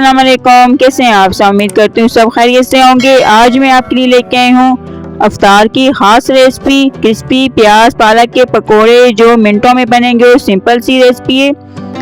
अस्सलाम वालेकुम, कैसे हैं आप सब। उम्मीद करती हूँ सब खैरियत से होंगे। आज मैं आपके लिए लेके आई हूँ अफ्तार की खास रेसिपी क्रिस्पी प्याज पालक के पकोड़े जो मिनटों में बनेंगे और सिंपल सी रेसिपी है।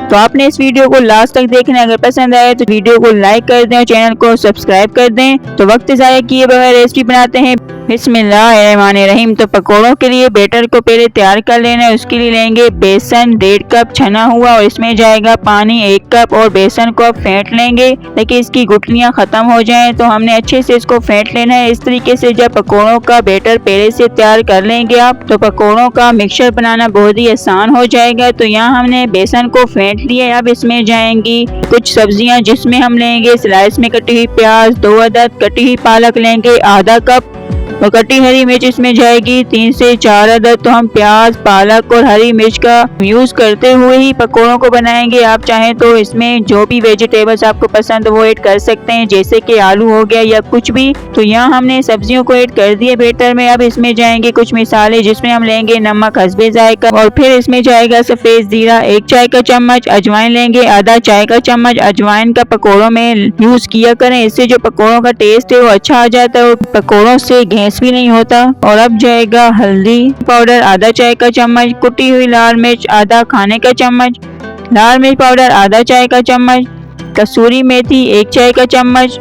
तो आपने इस वीडियो को लास्ट तक देखना। अगर पसंद आए तो वीडियो को लाइक कर दें और चैनल को सब्सक्राइब कर दें। तो वक्त ज़ाया किए बगैर रेसिपी बनाते हैं। बिस्मिल्लाहिर्रहमानिर्रहीम। तो पकोड़ों के लिए बैटर को पहले तैयार कर लेना है। उसके लिए लेंगे बेसन 1.5 कप छना हुआ और इसमें जाएगा पानी 1 कप और बेसन को अब फेंट लेंगे ताकि इसकी गुठलियां खत्म हो जाएं। तो हमने अच्छे से इसको फेंट लेना है। इस तरीके से जब पकोड़ों का बैटर पहले से तैयार कर लेंगे आप तो पकोड़ों का मिक्सचर बनाना बहुत ही आसान हो जाएगा। तो यहाँ हमने बेसन को फेंट लिया। अब इसमें जाएंगी कुछ सब्जियां जिसमें हम लेंगे स्लाइस में कटी हुई प्याज 2 अदद, कटी हुई पालक लेंगे आधा कप और कटी हरी मिर्च इसमें जाएगी 3 से 4 अदद। तो हम प्याज पालक और हरी मिर्च का यूज करते हुए ही पकोड़ों को बनाएंगे। आप चाहें तो इसमें जो भी वेजिटेबल्स आपको पसंद वो ऐड कर सकते हैं, जैसे कि आलू हो गया या कुछ भी। तो यहाँ हमने सब्जियों को ऐड कर दिया बैटर में। अब इसमें जाएंगे कुछ मिसाले जिसमें हम लेंगे नमक हस्बे जायका और फिर इसमें जाएगा सफेद जीरा 1 चाय का चम्मच, अजवाइन लेंगे आधा चाय का चम्मच। अजवाइन का पकोड़ों में यूज किया करें, इससे जो पकोड़ों का टेस्ट है वो अच्छा आ जाता है और पकोड़ों से भी नहीं होता। और अब जाएगा हल्दी पाउडर आधा चाय का चम्मच, कुटी हुई लाल मिर्च आधा खाने का चम्मच, लाल मिर्च पाउडर आधा चाय का चम्मच, कसूरी मेथी 1 चाय का चम्मच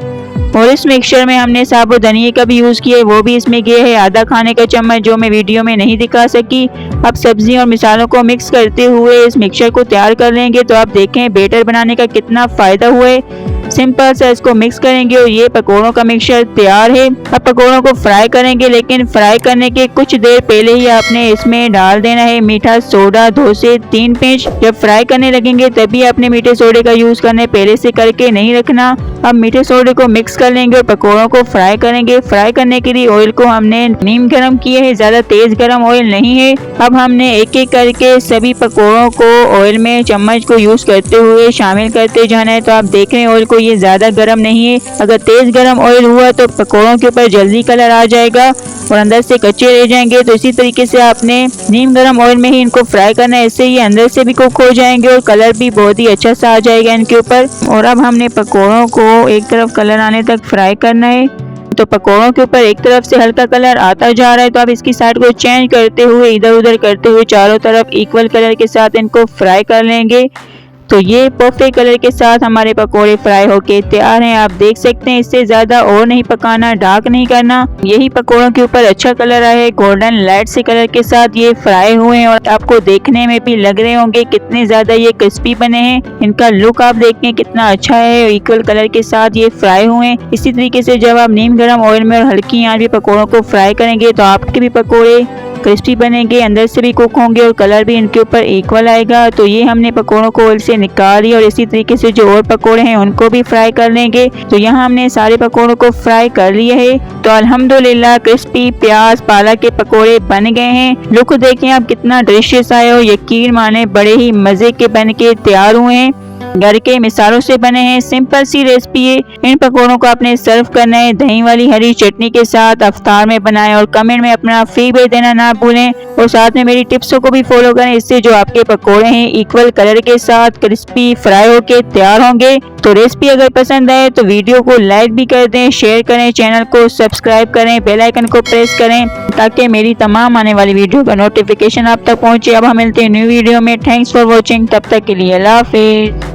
और इस मिक्सचर में हमने साबुत धनिया का भी यूज किया है, वो भी इसमें गया है आधा खाने का चम्मच, जो मैं वीडियो में नहीं दिखा सकी। अब सब्जी और मिसालों को मिक्स करते हुए इस मिक्सचर को तैयार कर लेंगे। तो आप देखें बैटर बनाने का कितना फायदा हुआ है। सिंपल से इसको मिक्स करेंगे और ये पकोड़ों का मिक्सचर तैयार है। अब पकोड़ों को फ्राई करेंगे, लेकिन फ्राई करने के कुछ देर पहले ही आपने इसमें डाल देना है मीठा सोडा 2 से 3 पिंच। जब फ्राई करने लगेंगे तभी आपने मीठे सोडे का यूज करना है, पहले से करके नहीं रखना। अब मीठे सोडे को मिक्स कर लेंगे और पकोड़ों को फ्राई करेंगे। फ्राई करने के लिए ऑयल को हमने नीम गरम किया है, ज्यादा तेज गरम ऑयल नहीं है। अब हमने एक एक करके सभी पकोड़ों को ऑयल में चम्मच को यूज करते हुए शामिल करते जाना है। तो आप देख रहे हैं ऑयल को ये ज्यादा गर्म नहीं है। अगर तेज गर्म ऑयल हुआ तो पकोड़ों के ऊपर जल्दी कलर आ जाएगा और अंदर से कच्चे रह जाएंगे। तो इसी तरीके से आपने नीम गर्म ऑयल में ही इनको फ्राई करना है, इससे ये अंदर से भी कुक हो जाएंगे और कलर भी बहुत ही अच्छा सा आ जाएगा इनके ऊपर। और अब हमने पकोड़ों को एक तरफ कलर आने तक फ्राई करना है। तो पकोड़ों के ऊपर एक तरफ से हल्का कलर आता जा रहा है, तो आप इसकी साइड को चेंज करते हुए इधर उधर करते हुए चारों तरफ इक्वल कलर के साथ इनको फ्राई कर लेंगे। तो ये परफेक्ट कलर के साथ हमारे पकोड़े फ्राई होके तैयार हैं। आप देख सकते हैं इससे ज्यादा और नहीं पकाना, डार्क नहीं करना। यही पकोड़ों के ऊपर अच्छा कलर आया है, गोल्डन लाइट से कलर के साथ ये फ्राई हुए हैं और आपको देखने में भी लग रहे होंगे कितने ज्यादा ये क्रिस्पी बने हैं। इनका लुक आप देखें कितना अच्छा है, इक्वल कलर के साथ ये फ्राई हुए हैं। इसी तरीके से जब आप नीम गर्म ऑयल में और हल्की आंच पे पकोड़ों को फ्राई करेंगे तो आपके भी पकोड़े क्रिस्पी बनेंगे, अंदर से भी कुक होंगे और कलर भी इनके ऊपर इक्वल आएगा। तो ये हमने पकोड़ों को ऑयल से निकाल लिया और इसी तरीके से जो और पकोड़े हैं उनको भी फ्राई कर लेंगे। तो यहाँ हमने सारे पकोड़ों को फ्राई कर लिया है। तो अल्हम्दुलिल्लाह क्रिस्पी प्याज पालक के पकोड़े बन गए हैं। लुक देखें आप कितना डिलीशियस आया और यकीन माने बड़े ही मजे के बन के तैयार हुए हैं। घर के मिसालों से बने हैं, सिंपल सी रेसिपी है। इन पकोड़ों को आपने सर्व करना है दही वाली हरी चटनी के साथ। अफ्तार में बनाएं और कमेंट में अपना फीडबैक देना ना भूलें और साथ में मेरी टिप्सों को भी फॉलो करें, इससे जो आपके पकोड़े हैं इक्वल कलर के साथ क्रिस्पी फ्राई होके तैयार होंगे। तो रेसिपी अगर पसंद आए तो वीडियो को लाइक भी कर दें, शेयर करें, चैनल को सब्सक्राइब करें, बेल आइकन को प्रेस करें ताकि मेरी तमाम आने वाली वीडियो का नोटिफिकेशन आप तक पहुंचे। अब हम मिलते हैं न्यू वीडियो में। थैंक्स फॉर वॉचिंग, तब तक के लिए अल्लाह हाफिज़।